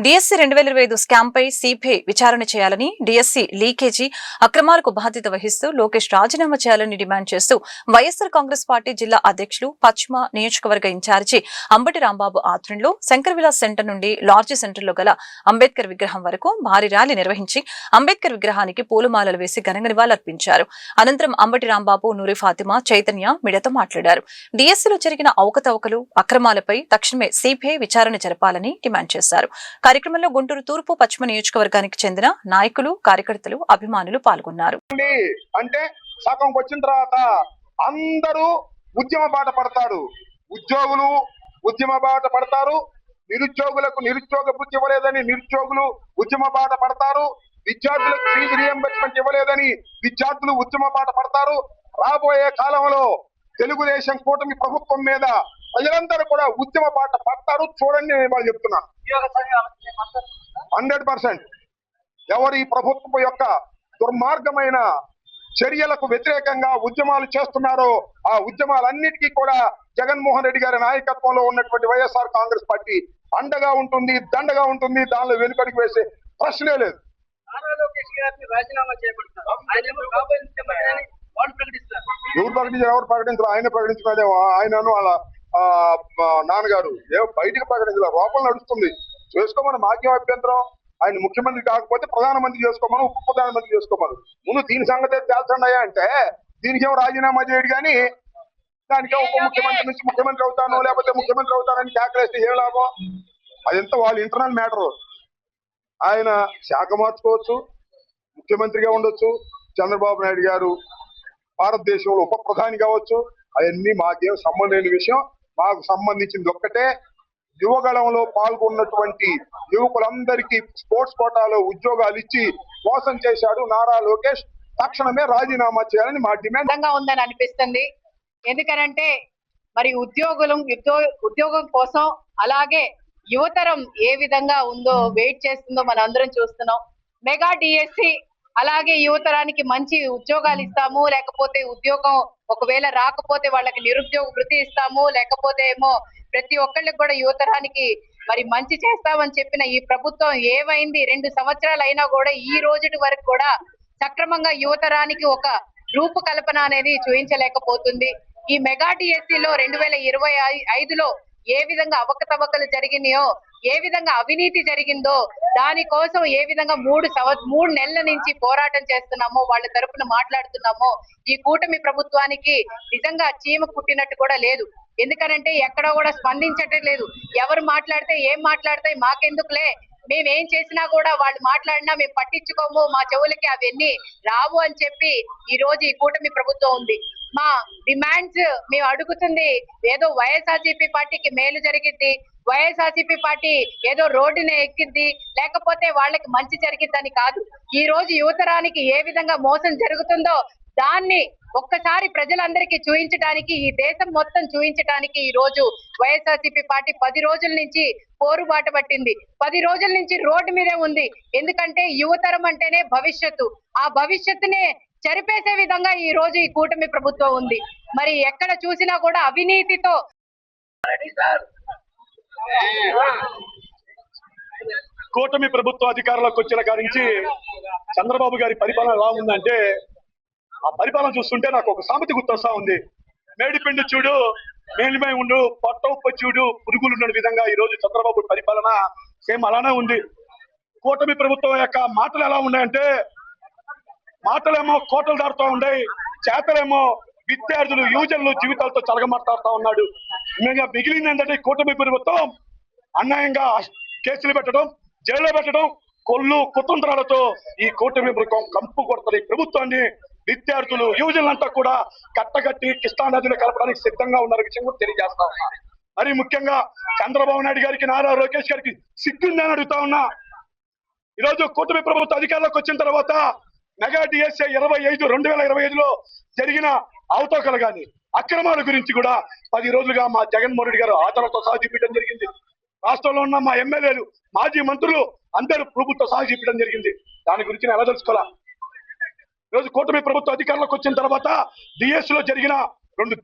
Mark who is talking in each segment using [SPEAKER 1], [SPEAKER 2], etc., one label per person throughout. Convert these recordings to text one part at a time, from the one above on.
[SPEAKER 1] DSC 2025 scam పై CBI విచారణ చేయాలని, DSC leakage అక్రమాలకు బాధ్యత వహిస్తూ లోకేష్ రాజీనామా చేయాలని డిమాండ్ చేస్తూ వైఎస్సార్ కాంగ్రెస్ పార్టీ జిల్లా అధ్యక్షులు, పశ్చిమ నియోజకవర్గ ఇన్ఛార్జి అంబటి రాంబాబు ఆధ్వర్యంలో శంకర్ విలాస్ సెంటర్ నుండి లార్జీ సెంటర్లో గల అంబేద్కర్ విగ్రహం వరకు భారీ ర్యాలీ నిర్వహించి అంబేద్కర్ విగ్రహానికి పూలమాలలు వేసి ఘనంగా నివాళులర్పించారు. అనంతరం అంబటి రాంబాబు, నూరి ఫాతిమా, చైతన్య మీడియాతో మాట్లాడారు. డిఎస్సిలో జరిగిన అవకతవకలు, అక్రమాలపై తక్షణమే సిబిఐ విచారణ జరపాలని డిమాండ్ చేశారు. కార్యక్రమంలో గుంటూరు తూర్పు, పశ్చిమ నియోజకవర్గానికి చెందిన నాయకులు, కార్యకర్తలు, అభిమానులు పాల్గొన్నారు.
[SPEAKER 2] అంటే సగంకి వచ్చిన తర్వాత అందరూ ఉద్యమ బాట పడతారు. ఉద్యోగులు ఉద్యమ బాట పడతారు. నిరుద్యోగులకు నిరుద్యోగ వృత్తి ఇవ్వలేదని నిరుద్యోగులు ఉద్యమ బాట పడతారు. విద్యార్థులకు ఫీజు రియంబర్స్మెంట్ ఇవ్వలేదని విద్యార్థులు ఉద్యమ బాట పడతారు. రాబోయే కాలంలో తెలుగుదేశం కూటమి ప్రభుత్వం మీద ప్రజలందరూ కూడా ఉద్యమ బాట పడతారు. చూడండి, వాళ్ళు చెప్తున్నా 100% ఎవరు ఈ ప్రభుత్వం యొక్క దుర్మార్గమైన చర్యలకు వ్యతిరేకంగా ఉద్యమాలు చేస్తున్నారో ఆ ఉద్యమాలన్నిటికీ కూడా జగన్మోహన్ రెడ్డి గారి నాయకత్వంలో ఉన్నటువంటి వైఎస్ఆర్ కాంగ్రెస్ పార్టీ అండగా ఉంటుంది, దండగా ఉంటుంది. దానిలో వెనుకడికి వేసే ప్రశ్నే లేదు. ఎవరు ప్రకటించారు? ఆయన ప్రకటించినదే. ఆయనను వాళ్ళ నాన్నగారు బయటకు ప్రకటించారు. లోపల నడుస్తుంది. చేసుకోమని మాకేం అభ్యంతరం. ఆయన ముఖ్యమంత్రి కాకపోతే ప్రధానమంత్రి చేసుకోమని, ఉప ప్రధానమంత్రి చేసుకోమని. ముందు దీని సంగతి తేల్చండియా అంటే దీనికి ఏమో రాజీనామా చేయడు, కానీ దానికే ఉప ముఖ్యమంత్రి నుంచి ముఖ్యమంత్రి అవుతాను లేకపోతే ముఖ్యమంత్రి అవుతానని కేకలేస్తే ఏం లాభం? అదంతా వాళ్ళ ఇంటర్నల్ మ్యాటర్. ఆయన శాఖ మార్చుకోవచ్చు, ముఖ్యమంత్రిగా ఉండొచ్చు. చంద్రబాబు నాయుడు గారు భారతదేశంలో ఉప ప్రధాని కావచ్చు. అవన్నీ మాకేం సంబంధం లేని విషయం. మాకు సంబంధించింది ఒక్కటే, యువగళంలో పాల్గొన్నటువంటి యువకులందరికీ స్పోర్ట్స్ కోటాలో ఉద్యోగాలు ఇచ్చి మోసం చేశాడు నారా లోకేష్. తక్షణమే రాజీనామా చేయాలని మా డిమాండ్
[SPEAKER 3] ఉందని అనిపిస్తుంది. ఎందుకనంటే మరి ఉద్యోగం కోసం, అలాగే యువతరం ఏ విధంగా ఉందో వెయిట్ చేస్తుందో మనం అందరం చూస్తున్నాం. మెగా డిఎస్సి అలాగే యువతరానికి మంచి ఉద్యోగాలు ఇస్తాము, లేకపోతే ఉద్యోగం ఒకవేళ రాకపోతే వాళ్ళకి నిరుద్యోగ వృత్తి ఇస్తాము, లేకపోతే ఏమో ప్రతి ఒక్కళ్ళకి కూడా యువతరానికి మరి మంచి చేస్తామని చెప్పిన ఈ ప్రభుత్వం ఏమైంది? 2 సంవత్సరాలు అయినా కూడా ఈ రోజుటి వరకు కూడా సక్రమంగా యువతరానికి ఒక రూపకల్పన అనేది చూపించలేకపోతుంది. ఈ మెగా డిఎస్సిలో 2025లో ఏ విధంగా అవకతవకలు జరిగినాయో, ఏ విధంగా అవినీతి జరిగిందో దానికోసం ఏ విధంగా 3 నెలల నుంచి పోరాటం చేస్తున్నామో, వాళ్ళ తరపున మాట్లాడుతున్నామో, ఈ కూటమి ప్రభుత్వానికి నిజంగా చీమ కుట్టినట్టు కూడా లేదు. ఎందుకనంటే ఎక్కడ కూడా స్పందించటం లేదు. ఎవరు మాట్లాడితే ఏం మాట్లాడితే మాకెందుకులే, మేమేం చేసినా కూడా వాళ్ళు మాట్లాడినా మేము పట్టించుకోము, మా చెవులకి అవన్నీ రావు అని చెప్పి ఈ రోజు ఈ కూటమి ప్రభుత్వం ఉంది. మా డిమాండ్స్ మేము అడుగుతుంది ఏదో వైఎస్ఆర్సీపీ పార్టీకి మేలు జరిగిద్ది, వైఎస్ఆర్సీపీ పార్టీ ఏదో రోడ్డునే ఎక్కిద్ది, లేకపోతే వాళ్ళకి మంచి జరిగిద్దని కాదు. ఈ రోజు యువతరానికి ఏ విధంగా మోసం జరుగుతుందో దాన్ని ఒక్కసారి ప్రజలందరికీ చూపించడానికి, ఈ దేశం మొత్తం చూపించడానికి ఈ రోజు వైఎస్ఆర్సీపీ పార్టీ 10 రోజుల నుంచి పోరుబాట పట్టింది. 10 రోజుల నుంచి రోడ్డు మీదే ఉంది. ఎందుకంటే యువతరం అంటేనే భవిష్యత్తు. ఆ భవిష్యత్తునే చెరిపేసే విధంగా ఈ రోజు ఈ కూటమి ప్రభుత్వం ఉంది. మరి ఎక్కడ చూసినా కూడా అవినీతితో
[SPEAKER 4] కూటమి ప్రభుత్వం అధికారంలోకి వచ్చిన కాడి నుంచి చంద్రబాబు గారి పరిపాలన ఎలా ఉందంటే, ఆ పరిపాలన చూస్తుంటే నాకు ఒక సామెత గుర్తొస్తా ఉంది. మేడిపిండి చూడు, మేలిమై ఉండు, పొట్ట ఉప్పు చూడు, పురుగులు ఉన్న విధంగా ఈ రోజు చంద్రబాబు పరిపాలన సేమ్ అలానే ఉంది. కూటమి ప్రభుత్వం యొక్క మాటలు ఎలా ఉన్నాయంటే, మాటలేమో కోటలు దాడుతూ ఉన్నాయి, చేతలేమో విద్యార్థులు, యువజనులు జీవితాలతో చలగమాట్లాడుతూ ఉన్నాడు. మిగిలింది ఏంటంటే కూటమి ప్రభుత్వం అన్యాయంగా కేసులు పెట్టడం, జైల్లో పెట్టడం, కుతంత్రాలతో ఈ కూటమి ప్రభుత్వం కంపు కొడుతుంది. ప్రభుత్వాన్ని విద్యార్థులు, యువజనులంతా కూడా కట్టగట్టి కృష్ణానదిలో కలపడానికి సిద్ధంగా ఉన్న విషయం కూడా తెలియజేస్తా ఉన్నా. మరి ముఖ్యంగా చంద్రబాబు నాయుడు గారికి, నారా లోకేష్ గారికి సిగ్గుందని అడుగుతా ఉన్నా. ఈరోజు కూటమి ప్రభుత్వం అధికారంలోకి వచ్చిన తర్వాత మెగా డిఎస్సి 2025లో జరిగిన అవతవకలు కానీ అక్రమాల గురించి కూడా 10 రోజులుగా మా జగన్మోహన్ రెడ్డి గారు ఆధారాలతో సహా చూపించడం జరిగింది. రాష్ట్రంలో ఉన్న మా ఎమ్మెల్యేలు, మాజీ మంత్రులు అందరూ ప్రభుత్వ సహా చూపించడం జరిగింది. దాని గురించి ఎలా తెలుసుకోవాలా? ఈరోజు కూటమి ప్రభుత్వం అధికారంలోకి వచ్చిన తర్వాత డిఎస్సిలో జరిగిన 2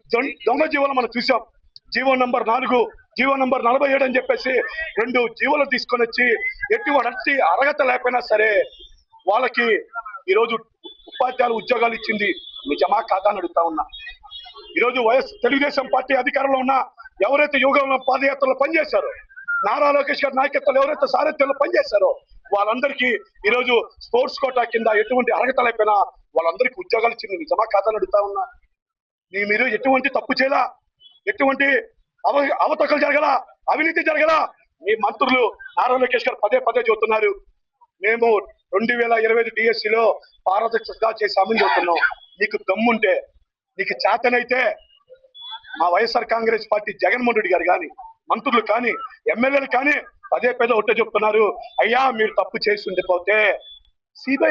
[SPEAKER 4] దొంగ జీవోలు మనం చూసాం. జీవో నంబర్ 4 జీవో నంబర్ 47 అని చెప్పేసి 2 జీవోలు తీసుకొని వచ్చి ఎటువంటి అర్హత లేకపోయినా సరే వాళ్ళకి ఈరోజు ఉపాధ్యాయులు ఉద్యోగాలు ఇచ్చింది నిజమా కాదా అని అడుగుతా ఉన్నా. ఈరోజు తెలుగుదేశం పార్టీ అధికారంలో ఉన్న ఎవరైతే యుగంలో పాదయాత్రలో పనిచేశారో, నారా లోకేష్ గారి నాయకత్వంలో ఎవరైతే సారథ్యంలో పనిచేశారో వాళ్ళందరికీ ఈరోజు స్పోర్ట్స్ కోటా కింద ఎటువంటి అర్హత లేకపోయినా వాళ్ళందరికీ ఉద్యోగాలు ఇచ్చింది నిజమా కాదా అని అడుగుతా ఉన్నా. మీరు ఎటువంటి తప్పు చేయాలా, ఎటువంటి అవతకలు జరగలా, అవినీతి జరగలా. మీ మంత్రులు నారా లోకేష్ గారు పదే పదే చెబుతున్నారు మేము 2025 డిఎస్సిలో పారదర్శకంగా చేశామని చెబుతున్నాం. నీకు దమ్ముంటే, నీకు చేతనైతే మా వైఎస్ఆర్ కాంగ్రెస్ పార్టీ జగన్మోహన్ రెడ్డి గారు కానీ, మంత్రులు కానీ, ఎమ్మెల్యేలు కానీ పదే పదే ఒకటే చెప్తున్నారు, అయ్యా మీరు తప్పు చేసి ఉండిపోతే సిబిఐ